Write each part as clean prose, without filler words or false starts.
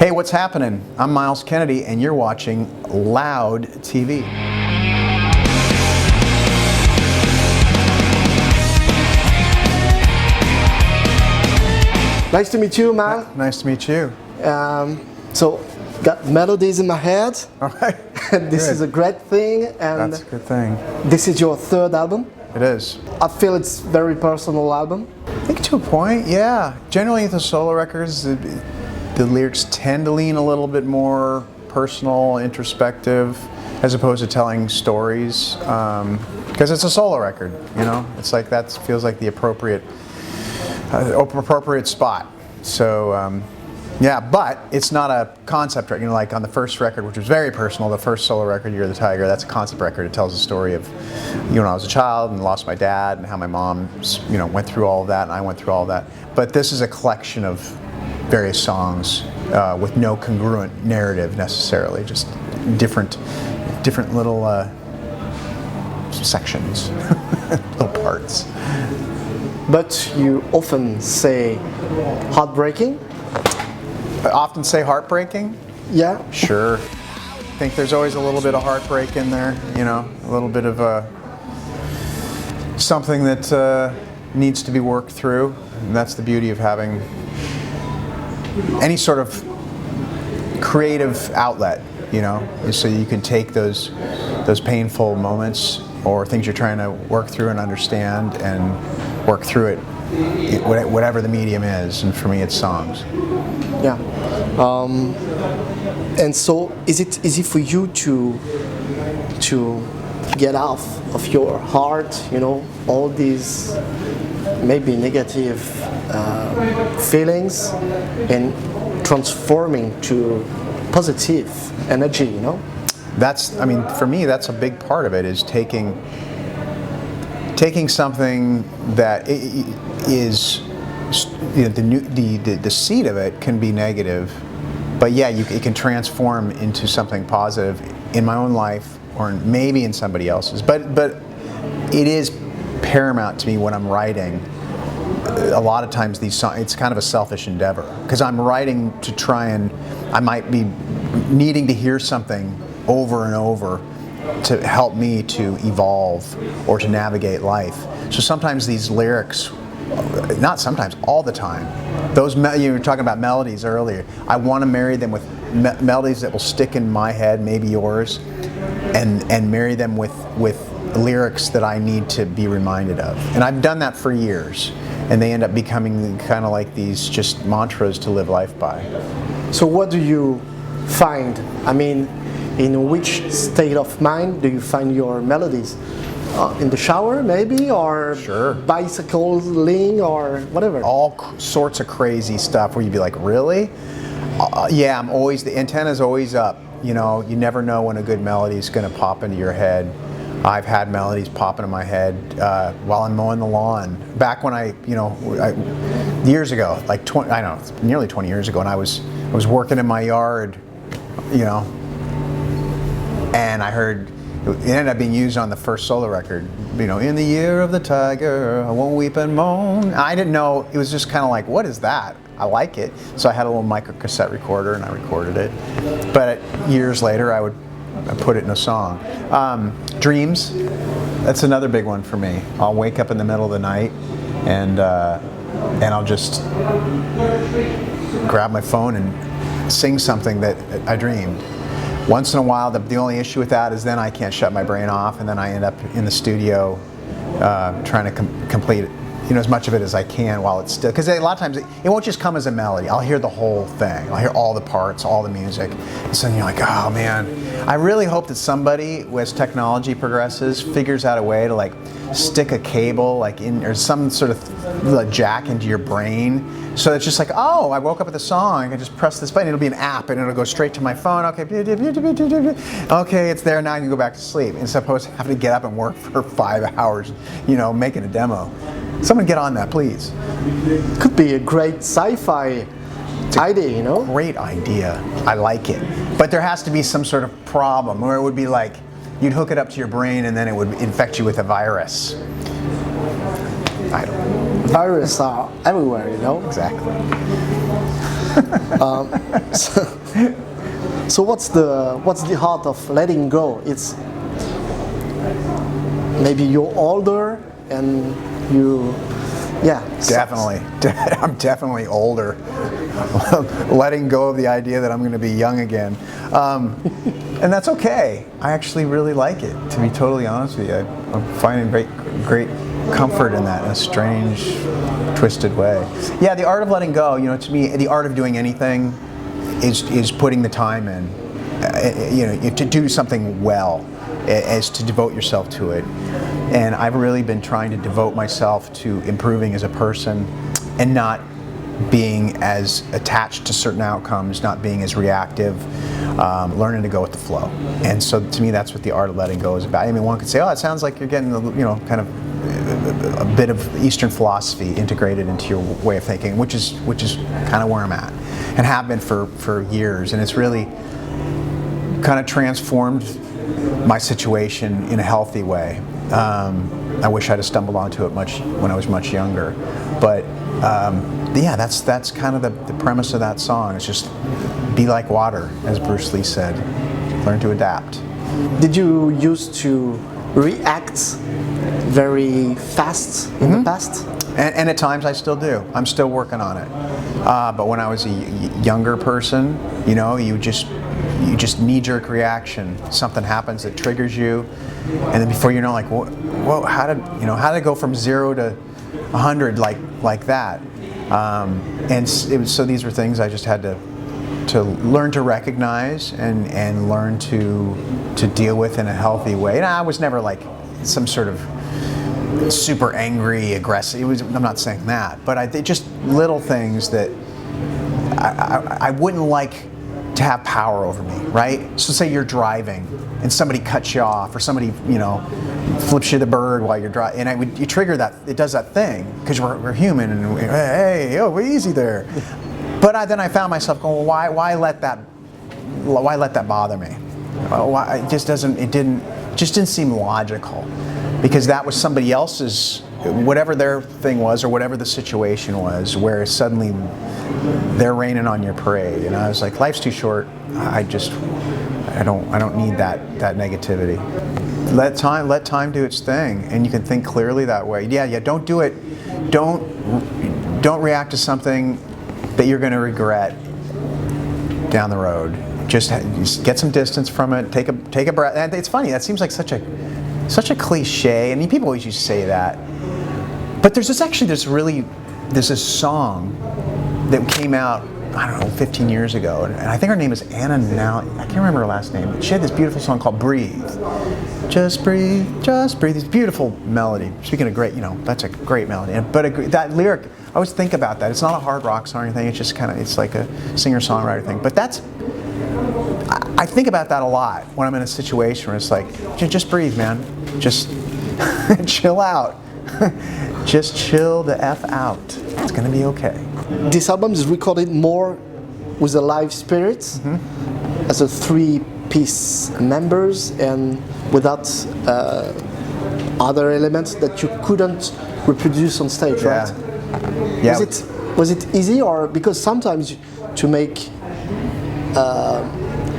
Hey, what's happening? I'm Myles Kennedy, and you're watching Loud TV. Nice to meet you, Myles. Nice to meet you. So, got melodies in my head. All right. This is a great thing, and that's a good thing. this is your third album. It is. I feel it's very personal album. I think to a point, yeah. Generally, the solo records, the lyrics tend to lean a little bit more personal, introspective, as opposed to telling stories. Because it's a solo record, you know. It's like that feels like the appropriate spot. So. Yeah, but it's not a concept record. You know, like on the first record, which was very personal, the first solo record, You're the Tiger, that's a concept record. It tells the story of, when I was a child and lost my dad and how my mom, went through all of that and I went through all of that. But this is a collection of various songs with no congruent narrative necessarily, just different little sections, little parts. But you often say heartbreaking. I often say heartbreaking. Yeah. Sure. I think there's always a little bit of heartbreak in there, a little bit of something that needs to be worked through. And that's the beauty of having any sort of creative outlet, is so you can take those painful moments or things you're trying to work through and understand and work through it, whatever the medium is. And for me, it's songs. Yeah. And so, is it easy for you to get off of your heart, all these maybe negative feelings and transforming to positive energy, For me, that's a big part of it, is taking something that is, the seed of it can be negative, but yeah, it can transform into something positive in my own life or maybe in somebody else's. But it is paramount to me when I'm writing. A lot of times these songs, it's kind of a selfish endeavor because I'm writing to try and I might be needing to hear something over and over to help me to evolve or to navigate life. So sometimes these lyrics, not sometimes, all the time. You were talking about melodies earlier. I want to marry them with melodies that will stick in my head, maybe yours, and marry them with lyrics that I need to be reminded of. And I've done that for years, and they end up becoming kind of like these just mantras to live life by. So what do you find? In which state of mind do you find your melodies? In the shower, maybe, or sure, bicycling, or whatever. All sorts of crazy stuff where you'd be like, really? Yeah, the antenna's always up. You never know when a good melody is going to pop into your head. I've had melodies pop into my head while I'm mowing the lawn. Back when years ago, like nearly 20 years ago, and I was working in my yard, and I heard. It ended up being used on the first solo record, in the year of the tiger, I won't weep and moan. I didn't know, it was just kind of like, what is that? I like it. So I had a little micro cassette recorder and I recorded it. But years later, I put it in a song. Dreams, that's another big one for me. I'll wake up in the middle of the night and I'll just grab my phone and sing something that I dreamed. Once in a while, the only issue with that is then I can't shut my brain off, and then I end up in the studio trying to complete it, as much of it as I can while it's still. Because a lot of times it won't just come as a melody. I'll hear the whole thing. I'll hear all the parts, all the music. And so then you're like, oh man. I really hope that somebody, as technology progresses, figures out a way to stick a cable or some sort of jack into your brain. So it's just like, oh, I woke up with a song, I can just press this button, it'll be an app, and it'll go straight to my phone, okay, it's there, now I can go back to sleep, as opposed to having to get up and work for 5 hours, making a demo. Someone get on that, please. Could be a great sci-fi idea, Great idea, I like it. But there has to be some sort of problem, or it would be like, you'd hook it up to your brain and then it would infect you with a virus. I don't know. Viruses are everywhere, Exactly. So what's the heart of letting go? It's maybe you're older and you, yeah. Definitely. I'm definitely older. Letting go of the idea that I'm going to be young again. And that's okay. I actually really like it, to be totally honest with you. I'm finding great comfort in that in a strange, twisted way. Yeah, the art of letting go, to me, the art of doing anything is putting the time in, to do something well, as to devote yourself to it. And I've really been trying to devote myself to improving as a person and not being as attached to certain outcomes, not being as reactive, learning to go with the flow. And so to me, that's what the art of letting go is about. I mean, one could say, oh, it sounds like you're getting, kind of a bit of Eastern philosophy integrated into your way of thinking, which is kind of where I'm at and have been for years. And it's really kind of transformed my situation in a healthy way. I wish I'd have stumbled onto it when I was much younger, but yeah, that's kind of the premise of that song. It's just be like water, as Bruce Lee said. Learn to adapt. Did you used to react very fast in the past? And at times I still do. I'm still working on it. But when I was a younger person, you just knee-jerk reaction. Something happens that triggers you, and then before you know, like, whoa, how did it go from 0 to 100 like that? So these were things I just had to learn to recognize and learn to deal with in a healthy way. And I was never like some sort of super angry, aggressive. I'm not saying that, but just little things that I wouldn't like to have power over me, right? So say you're driving and somebody cuts you off, or somebody flips you the bird while you're driving, and you trigger that. It does that thing because we're human, and hey, we're easy there. But then I found myself going, well, why let that bother me? Why, it just didn't seem logical, because that was somebody else's, whatever their thing was or whatever the situation was, where suddenly they're raining on your parade. And I was like, life's too short. I don't need that negativity. Let time do its thing, and you can think clearly that way. Yeah. Don't do it. Don't react to something that you're going to regret down the road. Just get some distance from it. Take a breath. And it's funny. That seems like such a cliche. I mean, people always used to say that. But there's this song that came out, I don't know, 15 years ago, and I think her name is Anna now. I can't remember her last name. She had this beautiful song called "Breathe." Just breathe, just breathe. This beautiful melody. Speaking of great, that's a great melody. But that lyric, I always think about that. It's not a hard rock song or anything. It's just it's like a singer-songwriter thing. But I think about that a lot when I'm in a situation where it's like, just breathe, man. Just chill out. Just chill the F out. It's gonna be okay. This album is recorded more with a live spirit, as a three-piece members, and without other elements that you couldn't reproduce on stage, right? Yeah. Was it easy, or because sometimes to make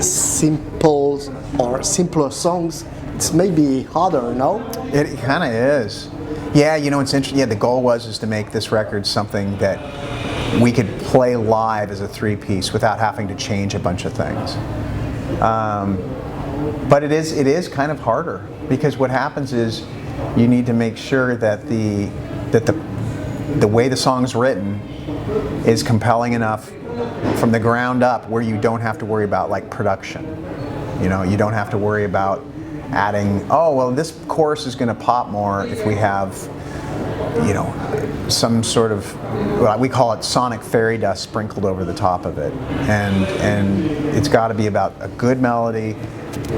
simple or simpler songs, it's maybe harder, no? It kind of is. Yeah, it's interesting. Yeah, the goal was to make this record something that we could play live as a three-piece without having to change a bunch of things. But it is kind of harder, because what happens is you need to make sure that the way the song's written is compelling enough from the ground up, where you don't have to worry about like production. You don't have to worry about adding, this chorus is going to pop more if we have, some sort of, we call it sonic fairy dust sprinkled over the top of it. And it's got to be about a good melody,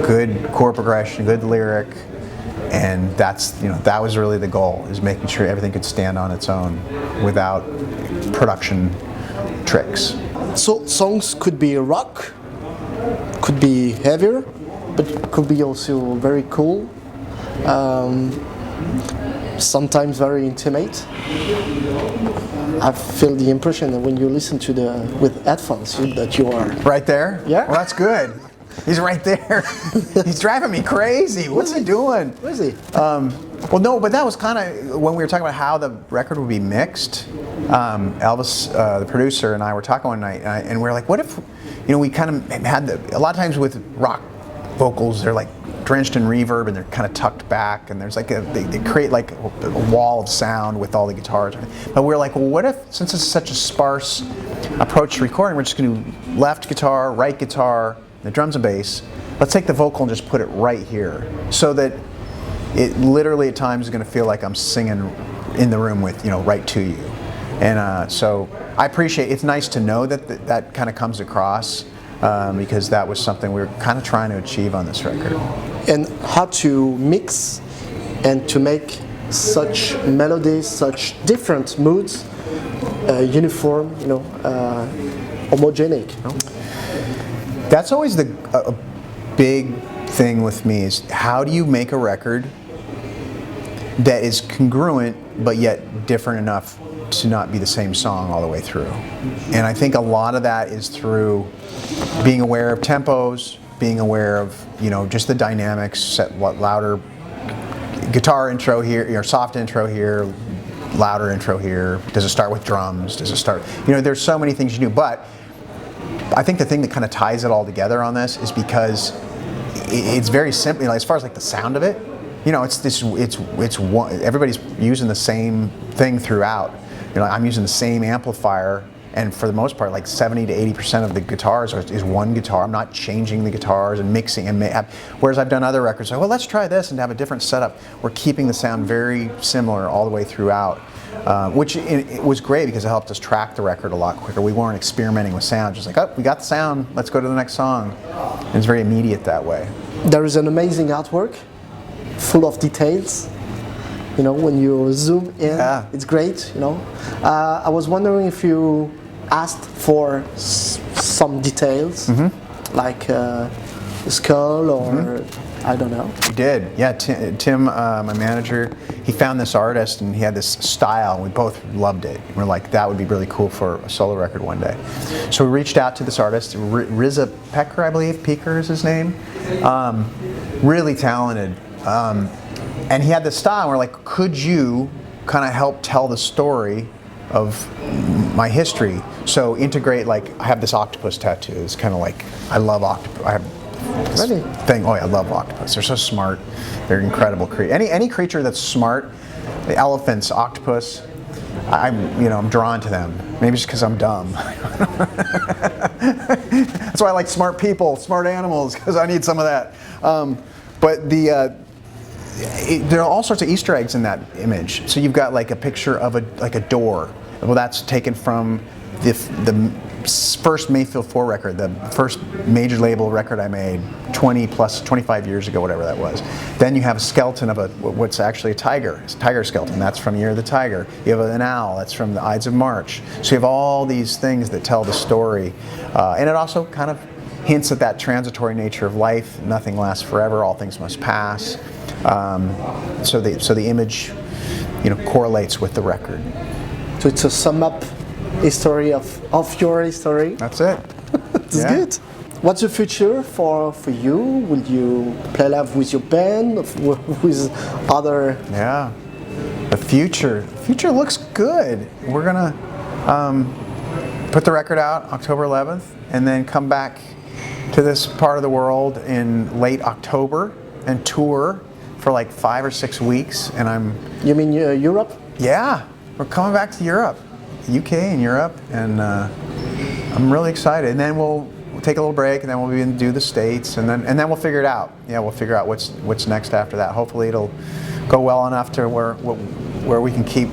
good chord progression, good lyric, and that was really the goal, is making sure everything could stand on its own without production tricks. So songs could be rock, could be heavier, but could be also very cool. sometimes very intimate. I feel the impression that when you listen to with headphones that you are right there. Yeah. Well, that's good. He's right there. He's driving me crazy. What's he doing? Where is he? Well, no, but that was kind of when we were talking about how the record would be mixed. Elvis, the producer, and I were talking one night, and we were like, "What if, we kind of had a lot of times with rock vocals, they're like drenched in reverb and they're kind of tucked back, and there's like they create like a wall of sound with all the guitars. But we were like, well, what if, since it's such a sparse approach to recording, we're just going to do left guitar, right guitar, the drums and bass. Let's take the vocal and just put it right here, so that it literally at times is going to feel like I'm singing in the room with, right to you. And so I appreciate, it's nice to know that kind of comes across, because that was something we were kind of trying to achieve on this record. And how to mix and to make such melodies, such different moods, uniform, homogenic. That's always a big thing with me, is how do you make a record that is congruent but yet different enough to not be the same song all the way through. And I think a lot of that is through being aware of tempos, being aware of, just the dynamics, set what louder guitar intro here, soft intro here, louder intro here. Does it start with drums? Does it start, there's so many things you do. But I think the thing that kind of ties it all together on this is because it's very simple, as far as like the sound of it, it's one, everybody's using the same thing throughout. I'm using the same amplifier, and for the most part, like 70 to 80% of the guitars is one guitar. I'm not changing the guitars and mixing, whereas I've done other records, like, well, let's try this and have a different setup. We're keeping the sound very similar all the way throughout, which it was great because it helped us track the record a lot quicker. We weren't experimenting with sound, just like, oh, we got the sound, let's go to the next song. And it's very immediate that way. There is an amazing artwork, full of details. When you zoom in, It's great. I was wondering if you asked for some details, like a skull or I don't know. We did, yeah. Tim, my manager, he found this artist and he had this style, and we both loved it. We're like, that would be really cool for a solo record one day. So we reached out to this artist, Riza Pecker, I believe. Pecker is his name. Really talented. And he had this style, and we're like, could you kind of help tell the story of my history? So integrate, like, I have this octopus tattoo. It's kind of like, I love octopus. I have this thing. Oh yeah, I love octopus. They're so smart. They're incredible creatures. Any creature that's smart, the elephants, octopus, I'm drawn to them. Maybe just because I'm dumb. That's why I like smart people, smart animals, because I need some of that. But there are all sorts of Easter eggs in that image. So you've got like a picture of a door. Well, that's taken from the first Mayfield 4 record, the first major label record I made 25 years ago, whatever that was. Then you have a skeleton of what's actually a tiger. It's a tiger skeleton. That's from Year of the Tiger. You have an owl. That's from the Ides of March. So you have all these things that tell the story. And it also kind of hints at that transitory nature of life. Nothing lasts forever. All things must pass. So the image, correlates with the record. So it's a sum up history of your history. That's it. That's good. What's the future for you? Will you play live with your band, with other? Yeah, the future looks good. We're gonna put the record out October 11th, and then come back to this part of the world in late October and tour for like 5 or 6 weeks. And You mean Europe? Yeah, we're coming back to Europe, UK and Europe, and I'm really excited. And then we'll take a little break, and then we'll begin to do the States, and then we'll figure it out. Yeah, we'll figure out what's next after that. Hopefully, it'll go well enough to where we can keep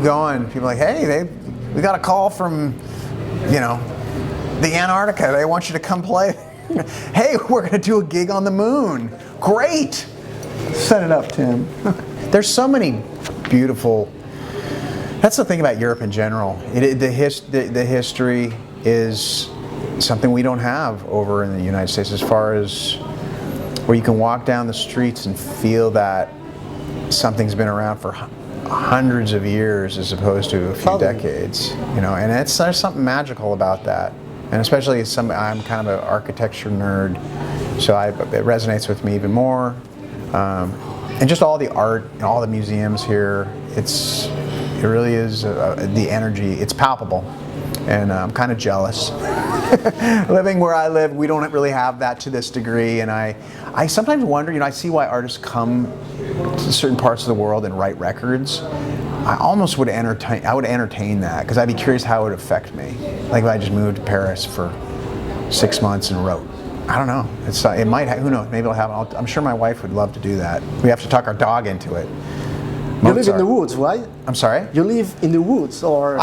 going. People are like, hey, we got a call from, the Antarctica. They want you to come play. Hey, we're going to do a gig on the moon. Great. Set it up, Tim. There's so many beautiful. That's the thing about Europe in general. The history is something we don't have over in the United States, as far as where you can walk down the streets and feel that something's been around for hundreds of years as opposed to a few decades, you know, and there's something magical about that. And especially I'm kind of an architecture nerd, so it resonates with me even more. And just all the art and all the museums here, it really is the energy. It's palpable, and I'm kind of jealous. Living where I live, we don't really have that to this degree, and I sometimes wonder, you know, I see why artists come to certain parts of the world and write records. I almost would entertain that, because I'd be curious how it would affect me. Like if I just moved to Paris for 6 months and wrote. I don't know. It might. Who knows? Maybe it'll happen. I'm sure my wife would love to do that. We have to talk our dog into it. You live in the woods, right? I'm sorry? You live in the woods, or?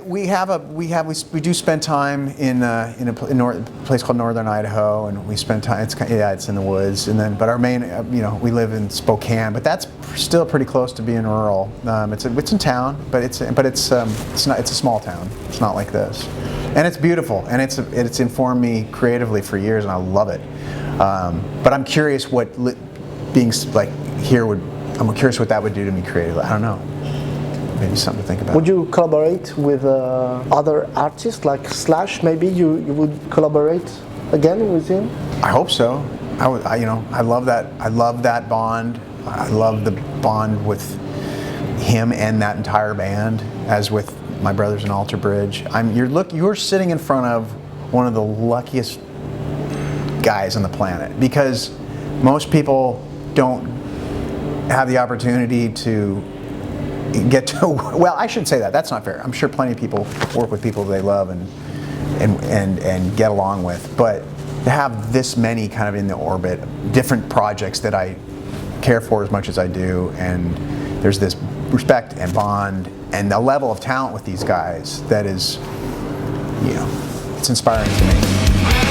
We do spend time in a place called Northern Idaho, and we spend time. It's in the woods, but our main, we live in Spokane, but that's still pretty close to being rural. It's in town, but it's not. It's a small town. It's not like this, and it's beautiful, and it's informed me creatively for years, and I love it. But I'm curious what being like here would. I'm curious what that would do to me creatively. I don't know. Maybe something to think about. Would you collaborate with other artists like Slash? Maybe you would collaborate again with him? I hope so. I love that. I love that bond. I love the bond with him and that entire band, as with my brothers in Alter Bridge. You're sitting in front of one of the luckiest guys on the planet, because most people don't have the opportunity to get to, well, I shouldn't say that. That's not fair. I'm sure plenty of people work with people they love and get along with, but to have this many kind of in the orbit, different projects that I care for as much as I do, and there's this respect and bond and the level of talent with these guys that is, it's inspiring to me.